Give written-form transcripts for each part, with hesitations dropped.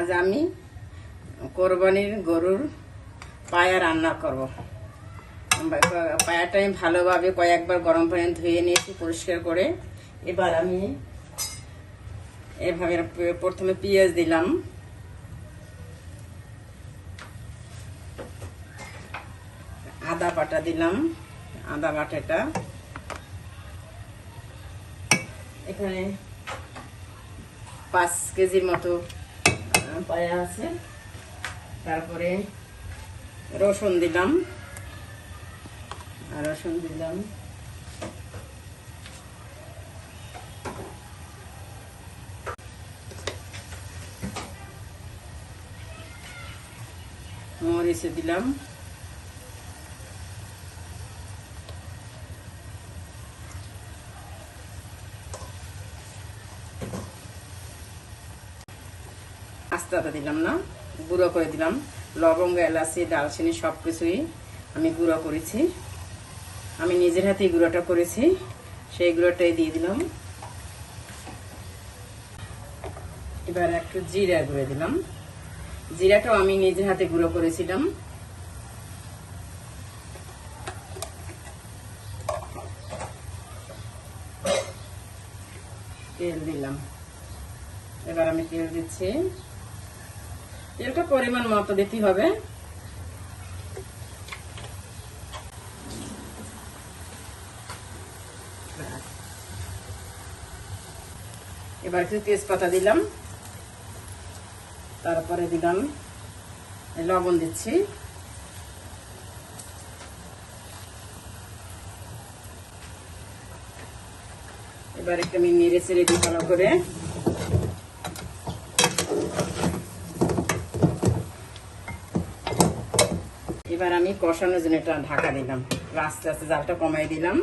আজ আমি কোরবানির গরুর পায়া রান্না করব। পায়াটা আমি ভালোভাবে কয়েকবার গরম পানি ধুয়ে নিয়েছি পরিষ্কার করে। এবার আমি এভাবে প্রথমে পেঁয়াজ দিলাম, আদা বাটা দিলাম, আদা বাটাটা এখানে 5 কেজির মতো পায়া আছে। তারপরে রসুন দিলাম, মরিচ দিলাম, আস্তাটা দিলাম না, গুঁড়ো করে দিলাম। লবঙ্গ, এলাচি, দারচিনি সবকিছুই আমি গুঁড়ো করেছি। আমি নিজের হাতেই গুঁড়োটা করেছি, সেই গুঁড়োটাই দিয়ে দিলাম। এবার একটু জিরা গুঁড়ো দিলাম, জিরাটাও আমি নিজের হাতে গুঁড়ো করেছিলাম। তেল দিলাম, এবার আমি তেল দিচ্ছি। তেলটা পরিমাণ মতো দিতে হবে। এবার কিছু তেজপাতা দিলাম, তারপরে দিলাম লবণ দিচ্ছি, এবার একটু আমি নেড়ে চেড়ে দিই ভালো করে। এবার আমি কষানোর জন্য এটা ঢাকা দিলাম, আস্তে আস্তে জালটা কমাই দিলাম।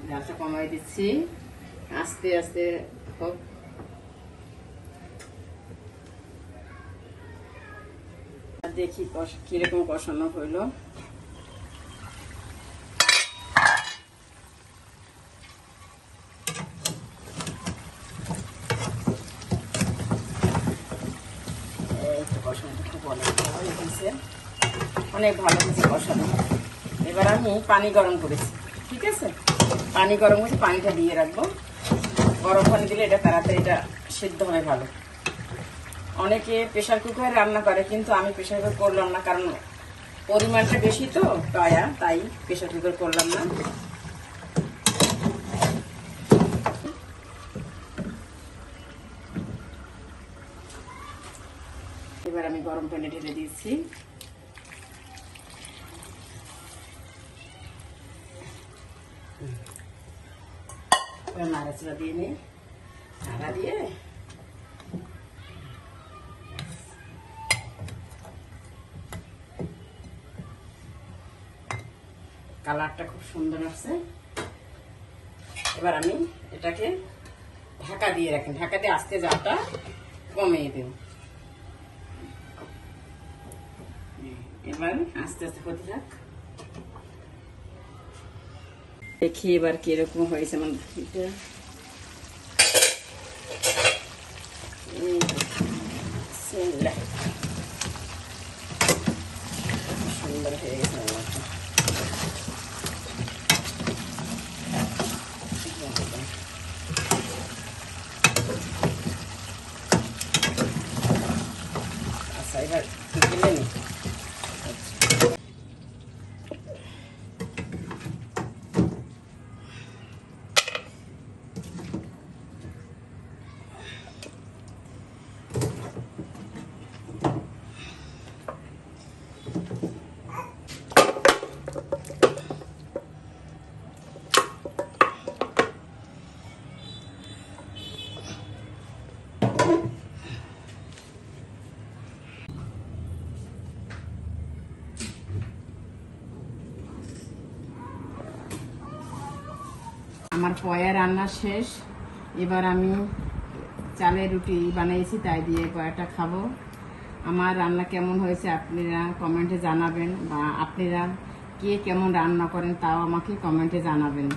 জালটা কমাই দিচ্ছি, আস্তে আস্তে হোক। দেখি কিরকম কষানো হইলো। অনেক ভালো হয়েছে কষানো। এবার আমি পানি গরম করেছি, ঠিক আছে? পানি গরম করেছি, পানিটা দিয়ে রাখবো। গরম পানি দিলে এটা তাড়াতাড়ি এটা সিদ্ধ হয় ভালো। অনেকে প্রেশার কুকারে রান্না করে, কিন্তু আমি প্রেশার কুকার করলাম না, কারণ পরিমাণটা বেশি তো পায়া, তাই প্রেশার কুকার করলাম না। এবার আমি গরম পানি ঢেলে দিয়েছি। নাড়াচাড়া দিয়ে নিই, নাড়া দিয়ে কালারটা খুব সুন্দর আসছে। এবার আমি এটাকে ঢাকা দিয়ে রাখি, ঢাকা দিয়ে আস্তে জালটা কমিয়ে দেব। এবার আস্তে আস্তে হতে থাক, দেখি এবার কিরকম হয়েছে আমার এটা। সুন্দর হয়ে গেছে আমারটা। আচ্ছা, এবার তুলে নি। আমার পয়া রান্না শেষ। এবার আমি চালের রুটি বানিয়েছি, তাই দিয়ে পয়াটা খাবো। আমার রান্না কেমন হয়েছে আপনারা কমেন্টে জানাবেন, বা আপনারা কে কেমন রান্না করেন তাও আমাকে কমেন্টে জানাবেন।